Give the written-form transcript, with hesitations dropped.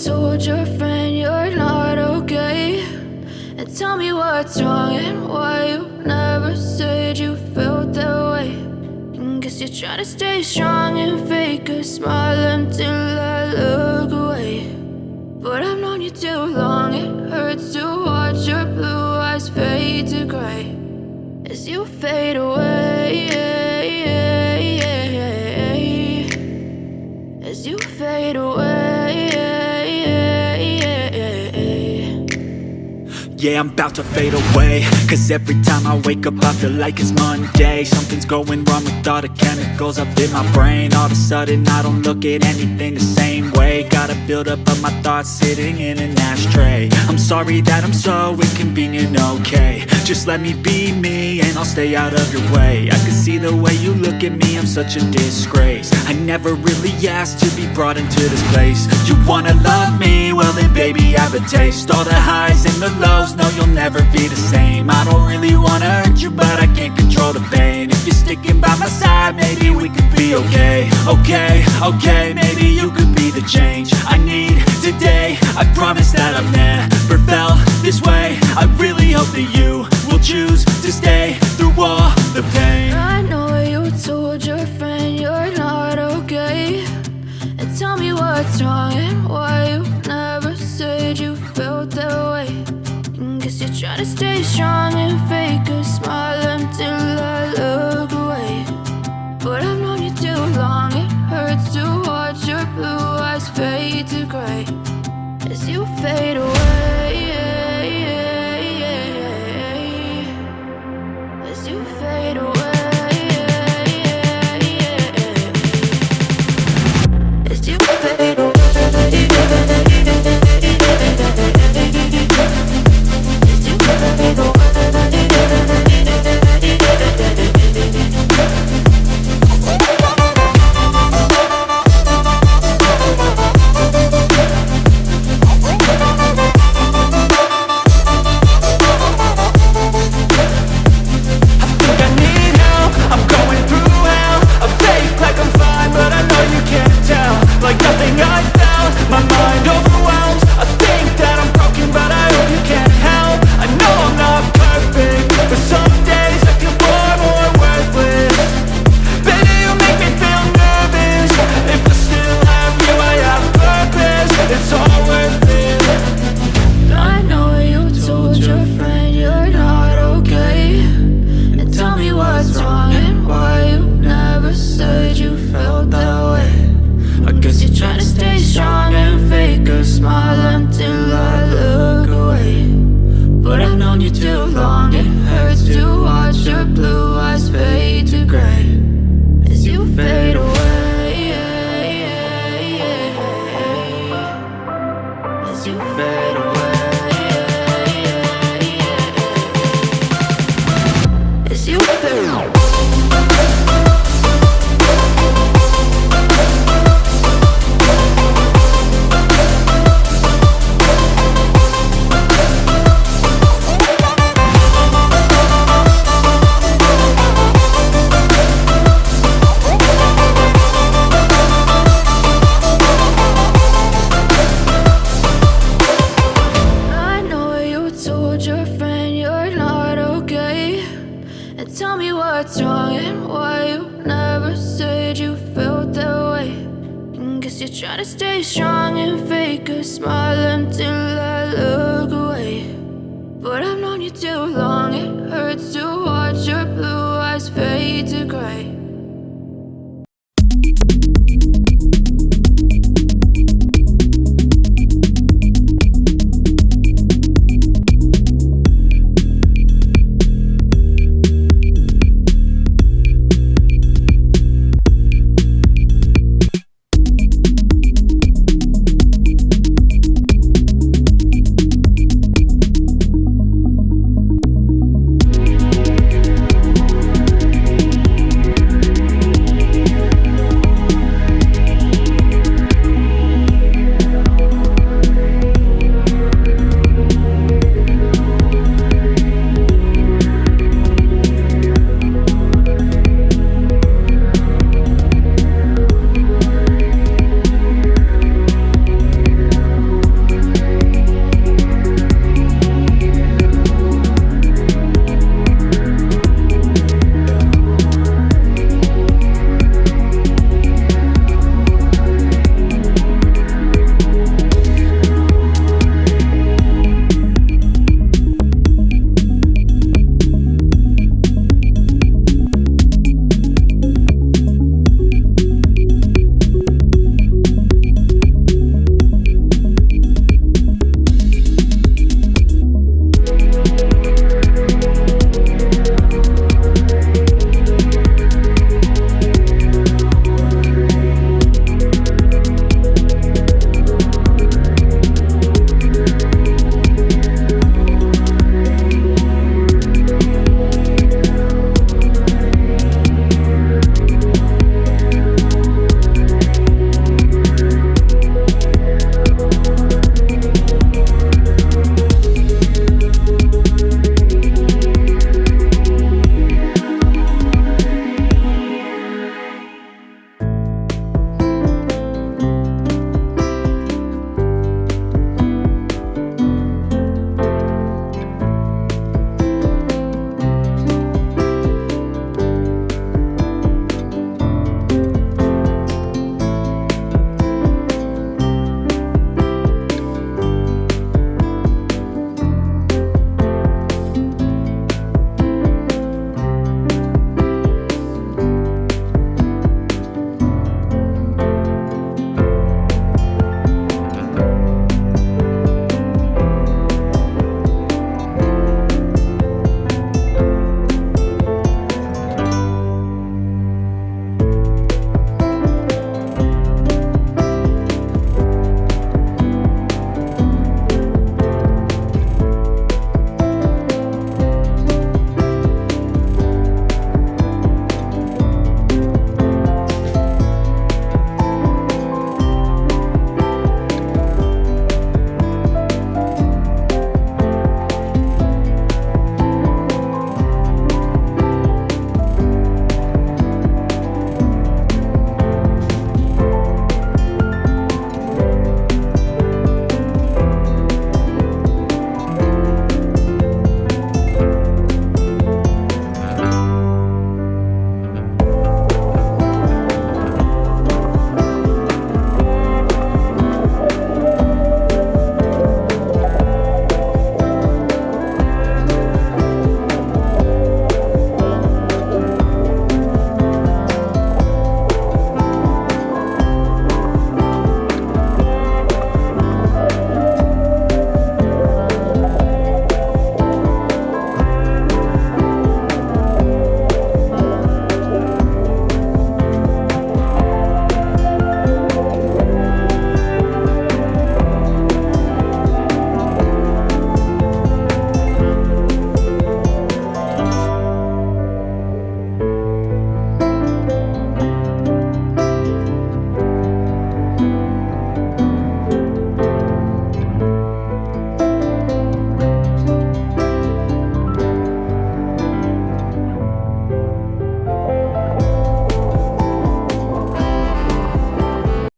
told your friend you're not okay, and tell me what's wrong and why you never said you felt that way. And guess you're trying to stay strong and fake a smile until I look away. But I've known you too long, it hurts to watch your blue eyes fade to gray as you fade away, as you fade away. Yeah, I'm about to fade away, cause every time I wake up I feel like it's Monday. Something's going wrong with all the chemicals up in my brain. All of a sudden I don't look at anything the same way. Gotta build up of my thoughts sitting in an ashtray. I'm sorry that I'm so inconvenient, okay. Just let me be me and I'll stay out of your way. I can see the way you look at me, I'm such a disgrace. I never really asked to be brought into this place. You wanna love me? Well then baby I have a taste. All the highs and the lows, no you'll never be the same. I don't really wanna hurt you but I can't control the pain. If you're sticking by my side maybe we could be okay. Okay, maybe you could be the change I need today. I promise that I've never felt this way. I really hope that you will choose to stay through all the pain. I know you told your friend you're not okay, and tell me what's wrong and why you never said you felt that way. And guess you're trying to stay strong and fake a smile until I look away. But I've known you too long, it hurts to watch your blue eyes fade to gray as you fade away, as you fade away, as you fade away. Like nothing I felt, my mind overwhelmed. I think that I'm broken, but I hope you can't help. I know I'm not perfect, but some days I feel far more worthless. Baby, you make me feel nervous. If I still have you, I have purpose. It's all worth it. I know you told your friend you're not okay, and tell me what's wrong and why you never said you felt that way. I guess you're trying to stay strong and fake a smile until I look away. But I've known you too long, it hurts to watch your blue eyes fade to gray as you fade away, as you fade away, as you fade away. Tell me what's wrong and why you never said you felt that way. And guess you're trying to stay strong and fake a smile until I look away. But I've known you too long, it hurts to watch your blue eyes fade to gray